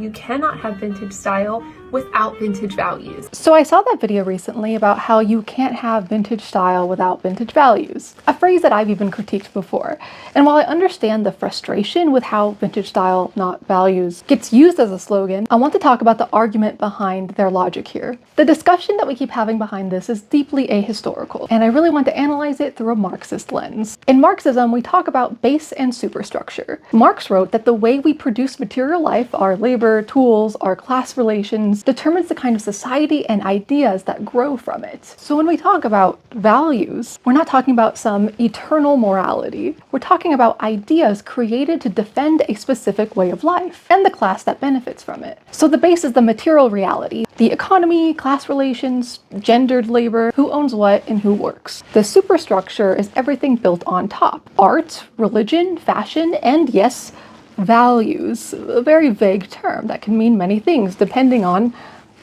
You cannot have vintage style without vintage values. So I saw that video recently about how you can't have vintage style without vintage values, a phrase that I've even critiqued before. And while I understand the frustration with how vintage style, not values, gets used as a slogan, I want to talk about the argument behind their logic here. The discussion that we keep having behind this is deeply ahistorical, and I really want to analyze it through a Marxist lens. In Marxism, we talk about base and superstructure. Marx wrote that the way we produce material life, our labor, tools, our class relations, determines the kind of society and ideas that grow from it. So when we talk about values, we're not talking about some eternal morality. We're talking about ideas created to defend a specific way of life and the class that benefits from it. So the base is the material reality, the economy, class relations, gendered labor, who owns what and who works. The superstructure is everything built on top. Art, religion, fashion, and yes, values, a very vague term that can mean many things depending on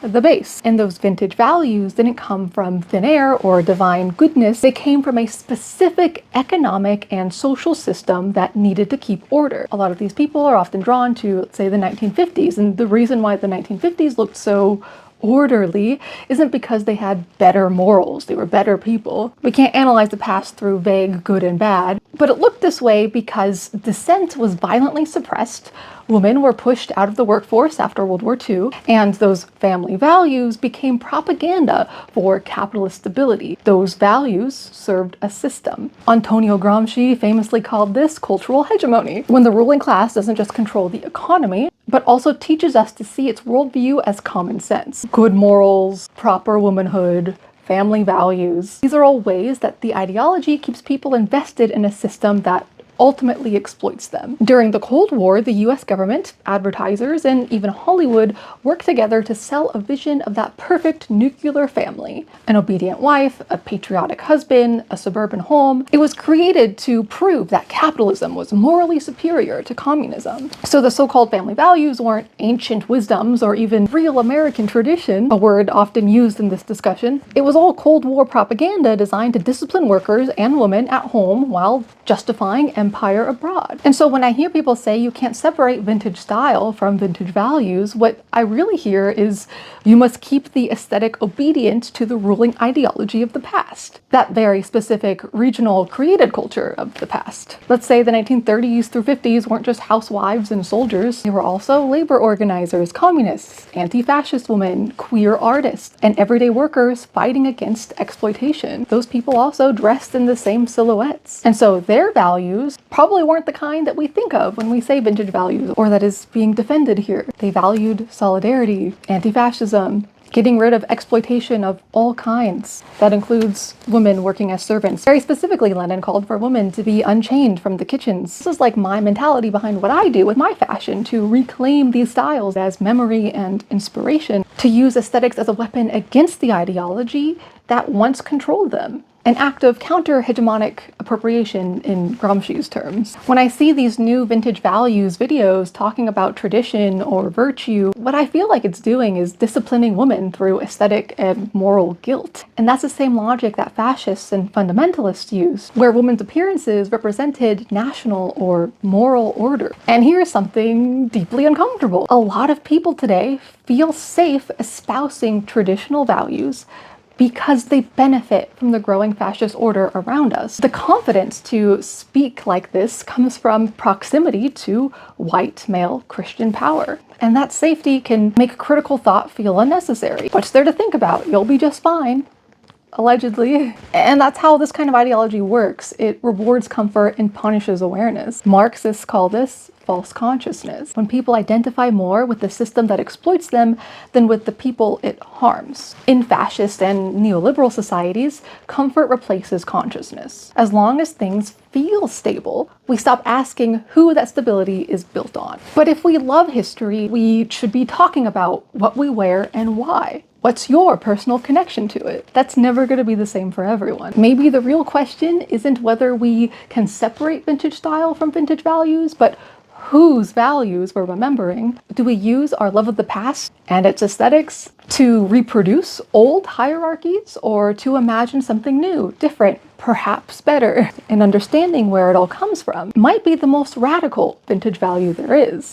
the base. And those vintage values didn't come from thin air or divine goodness. They came from a specific economic and social system that needed to keep order. A lot of these people are often drawn to, let's say, the 1950s. And the reason why the 1950s looked so orderly isn't because they had better morals, they were better people. We can't analyze the past through vague good and bad, but it looked this way because dissent was violently suppressed, women were pushed out of the workforce after World War II, and those family values became propaganda for capitalist stability. Those values served a system. Antonio Gramsci famously called this cultural hegemony, when the ruling class doesn't just control the economy, but also teaches us to see its worldview as common sense. Good morals, proper womanhood, family values. These are all ways that the ideology keeps people invested in a system that ultimately exploits them. During the Cold War, the US government, advertisers, and even Hollywood worked together to sell a vision of that perfect nuclear family. An obedient wife, a patriotic husband, a suburban home. It was created to prove that capitalism was morally superior to communism. So the so-called family values weren't ancient wisdoms or even real American tradition, a word often used in this discussion. It was all Cold War propaganda designed to discipline workers and women at home while justifying empire abroad. And so when I hear people say you can't separate vintage style from vintage values, what I really hear is you must keep the aesthetic obedient to the ruling ideology of the past, that very specific regional created culture of the past. Let's say the 1930s through 50s weren't just housewives and soldiers. They were also labor organizers, communists, anti-fascist women, queer artists, and everyday workers fighting against exploitation. Those people also dressed in the same silhouettes. And so their values probably weren't the kind that we think of when we say vintage values, or that is being defended here. They valued solidarity, anti-fascism, getting rid of exploitation of all kinds. That includes women working as servants. Very specifically, Lenin called for women to be unchained from the kitchens. This is like my mentality behind what I do with my fashion, to reclaim these styles as memory and inspiration, to use aesthetics as a weapon against the ideology that once controlled them. An act of counter-hegemonic appropriation in Gramsci's terms. When I see these new vintage values videos talking about tradition or virtue, what I feel like it's doing is disciplining women through aesthetic and moral guilt. And that's the same logic that fascists and fundamentalists use, where women's appearances represented national or moral order. And here's something deeply uncomfortable. A lot of people today feel safe espousing traditional values because they benefit from the growing fascist order around us. The confidence to speak like this comes from proximity to white male Christian power. And that safety can make critical thought feel unnecessary. What's there to think about? You'll be just fine. Allegedly. And that's how this kind of ideology works. It rewards comfort and punishes awareness. Marxists call this false consciousness, when people identify more with the system that exploits them than with the people it harms. In fascist and neoliberal societies, comfort replaces consciousness. As long as things feel stable, we stop asking who that stability is built on. But if we love history, we should be talking about what we wear and why. What's your personal connection to it? That's never going to be the same for everyone. Maybe the real question isn't whether we can separate vintage style from vintage values, but whose values we're remembering. Do we use our love of the past and its aesthetics to reproduce old hierarchies, or to imagine something new, different, perhaps better? And understanding where it all comes from might be the most radical vintage value there is.